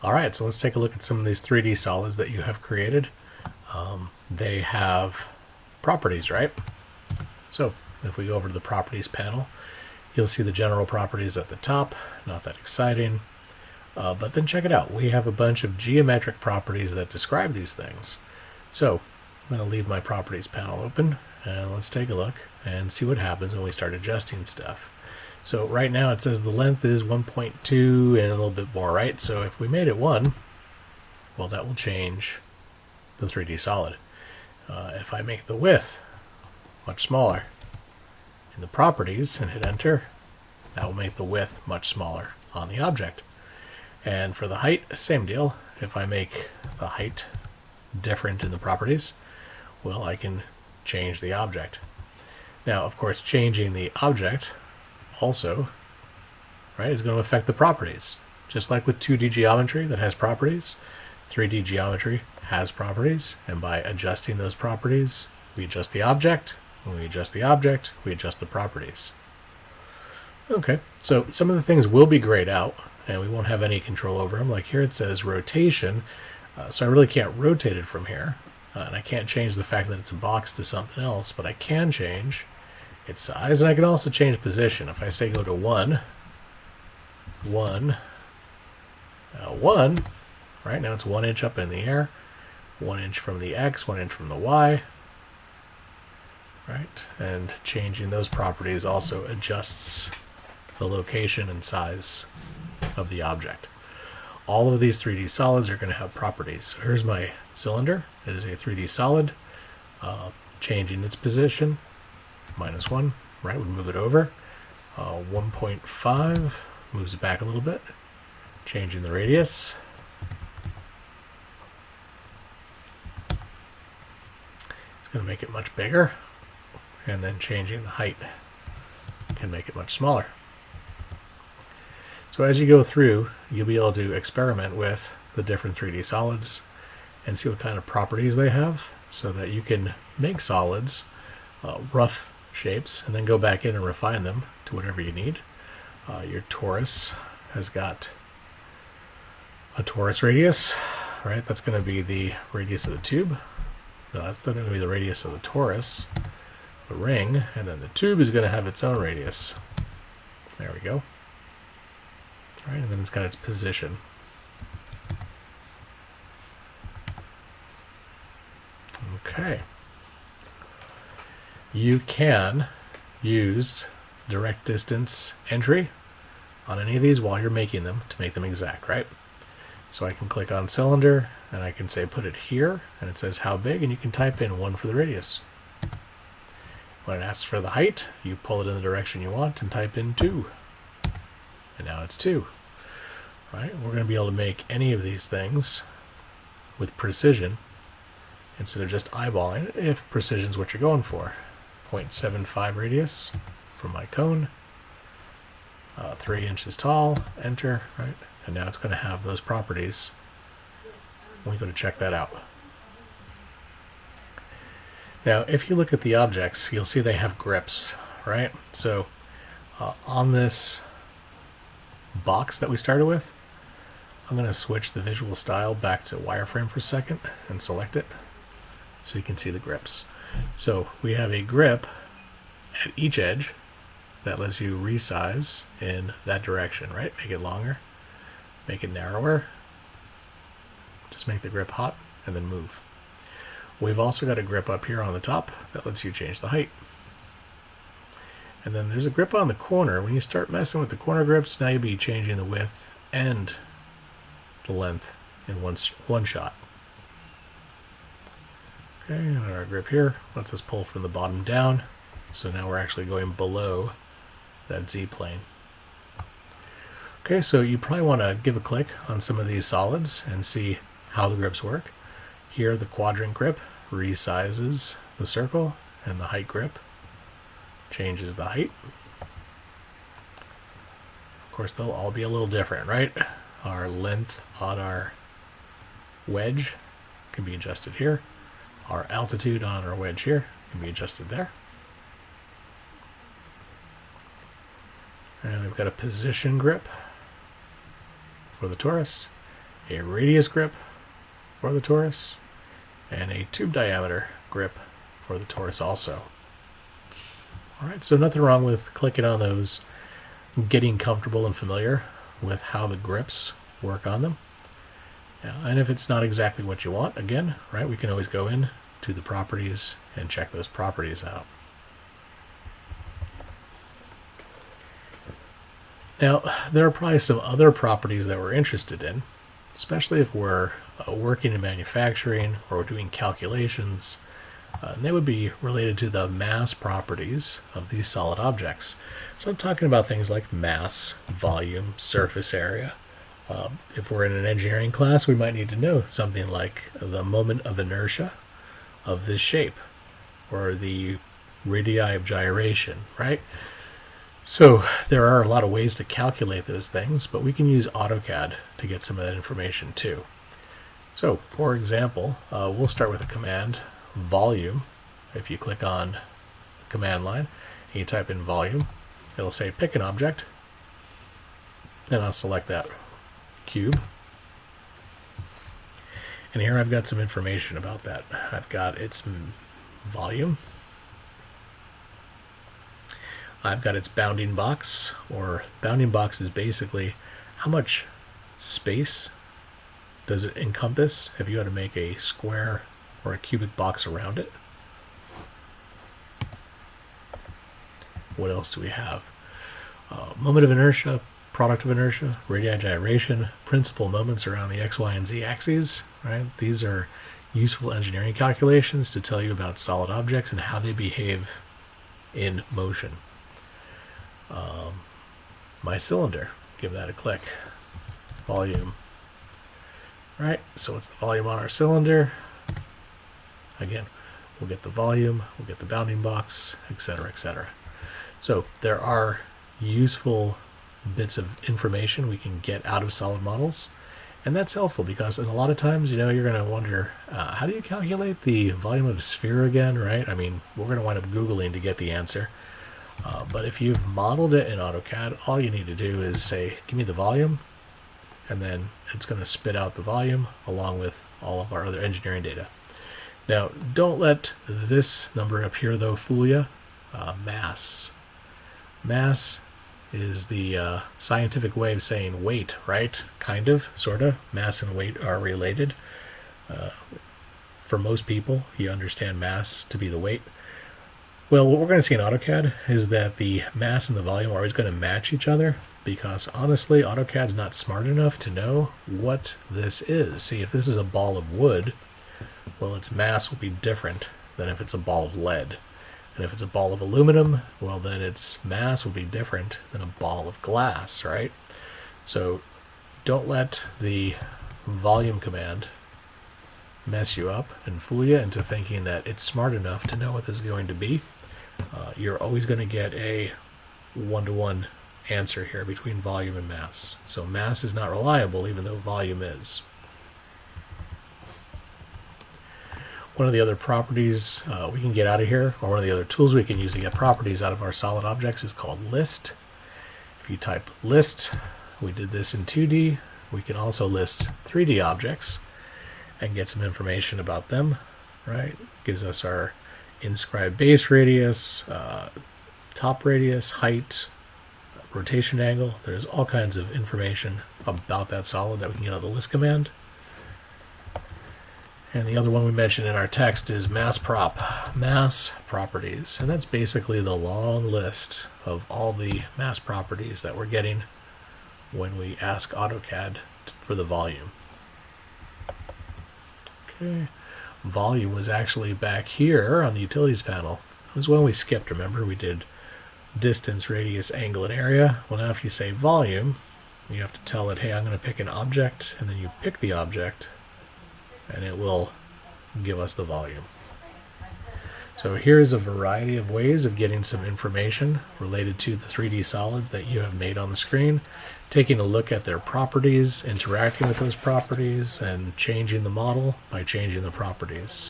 Alright, so let's take a look at some of these 3D solids that you have created. They have properties, right? So if we go over to the properties panel, you'll see the general properties at the top. Not that exciting. But then check it out. We have a bunch of geometric properties that describe these things. So I'm going to leave my properties panel open and let's take a look and see what happens when we start adjusting stuff. So right now it says the length is 1.2 and a little bit more, right? So if we made it 1, well, that will change the 3D solid. If I make the width much smaller in the properties and hit enter, that will make the width much smaller on the object. And for the height, same deal. If I make the height different in the properties, well, I can change the object. Now, of course, changing the object also, right, is going to affect the properties. Just like with 2D geometry that has properties, 3D geometry has properties, and by adjusting those properties, we adjust the object. When we adjust the object, we adjust the properties. Okay, so some of the things will be grayed out, and we won't have any control over them. Like here it says rotation, so I really can't rotate it from here. And I can't change the fact that it's a box to something else, but I can change its size, and I can also change position. If I say go to 1, 1, 1, right now it's 1 inch up in the air, 1 inch from the X, 1 inch from the Y, right? And changing those properties also adjusts the location and size of the object. All of these 3D solids are going to have properties. So here's my cylinder. It is a 3D solid. Changing its position, -1, right, would move it over. 1.5 moves it back a little bit. Changing the radius. It's going to make it much bigger. And then changing the height can make it much smaller. So as you go through, you'll be able to experiment with the different 3D solids and see what kind of properties they have so that you can make solids, rough shapes, and then go back in and refine them to whatever you need. Your torus has got a torus radius, right? That's going to be the radius of the tube. No, that's going to be the radius of the torus, the ring, and then the tube is going to have its own radius. There we go. Right, and then it's got its position. Okay. You can use direct distance entry on any of these while you're making them to make them exact, right? So I can click on cylinder and I can say put it here, and it says how big, and you can type in 1 for the radius. When it asks for the height, you pull it in the direction you want and type in 2. And now it's 2. Right? We're going to be able to make any of these things with precision instead of just eyeballing it, if precision is what you're going for. 0.75 radius from my cone, 3 inches tall, enter, right? And now it's going to have those properties when we go to check that out. Now, if you look at the objects, you'll see they have grips, right? So on this box that we started with, I'm going to switch the visual style back to wireframe for a second and select it so you can see the grips. So we have a grip at each edge that lets you resize in that direction, right? Make it longer, make it narrower, just make the grip hot, and then move. We've also got a grip up here on the top that lets you change the height. And then there's a grip on the corner. When you start messing with the corner grips, now you'll be changing the width and the length in one shot. Okay, and our grip here lets us pull from the bottom down. So now we're actually going below that Z-plane. Okay, so you probably want to give a click on some of these solids and see how the grips work. Here, the quadrant grip resizes the circle, and the height grip changes the height. Of course, they'll all be a little different, right? Our length on our wedge can be adjusted here. Our altitude on our wedge here can be adjusted there. And we've got a position grip for the torus a radius grip for the torus, and a tube diameter grip for the torus also. Alright, so nothing wrong with clicking on those, getting comfortable and familiar with how the grips work on them. Yeah, and if it's not exactly what you want, again, right, we can always go in to the properties and check those properties out. Now, there are probably some other properties that we're interested in, especially if we're working in manufacturing or we're doing calculations. And they would be related to the mass properties of these solid objects. So I'm talking about things like mass, volume, surface area. If we're in an engineering class, we might need to know something like the moment of inertia of this shape, or the radii of gyration, right? So there are a lot of ways to calculate those things, but we can use AutoCAD to get some of that information too. So, for example, we'll start with a command, volume. If you click on command line and you type in volume, it'll say pick an object, and I'll select that cube. And here I've got some information about that. I've got its volume. I've got its bounding box, or bounding box is basically how much space does it encompass if you had to make a square or a cubic box around it. What else do we have? Moment of inertia, product of inertia, radii gyration, principal moments around the x, y, and z axes. Right? These are useful engineering calculations to tell you about solid objects and how they behave in motion. My cylinder, give that a click. Volume. Right, so it's the volume on our cylinder. Again, we'll get the volume, we'll get the bounding box, etc., etc. So there are useful bits of information we can get out of solid models, and that's helpful because a lot of times, you're going to wonder, how do you calculate the volume of a sphere again, right? I mean, we're going to wind up Googling to get the answer. But if you've modeled it in AutoCAD, all you need to do is say, give me the volume, and then it's going to spit out the volume along with all of our other engineering data. Now, don't let this number up here, though, fool you. Mass. Mass is the scientific way of saying weight, right? Kind of, sort of. Mass and weight are related. For most people, you understand mass to be the weight. Well, what we're going to see in AutoCAD is that the mass and the volume are always going to match each other, because honestly, AutoCAD's not smart enough to know what this is. See, if this is a ball of wood, well, its mass will be different than if it's a ball of lead. And if it's a ball of aluminum, well, then its mass will be different than a ball of glass, right? So don't let the volume command mess you up and fool you into thinking that it's smart enough to know what this is going to be. You're always going to get a one-to-one answer here between volume and mass. So mass is not reliable, even though volume is. One of the other properties we can get out of here, or one of the other tools we can use to get properties out of our solid objects, is called list. If you type list, we did this in 2D, we can also list 3D objects and get some information about them, right? Gives us our inscribed base radius, top radius, height, rotation angle. There's all kinds of information about that solid that we can get out of the list command. And the other one we mentioned in our text is mass properties. And that's basically the long list of all the mass properties that we're getting when we ask AutoCAD for the volume. Okay. Volume was actually back here on the utilities panel. It was one we skipped, remember? We did distance, radius, angle, and area. Well, now if you say volume, you have to tell it, hey, I'm going to pick an object, and then you pick the object, and it will give us the volume. So here's a variety of ways of getting some information related to the 3D solids that you have made on the screen, taking a look at their properties, interacting with those properties, and changing the model by changing the properties.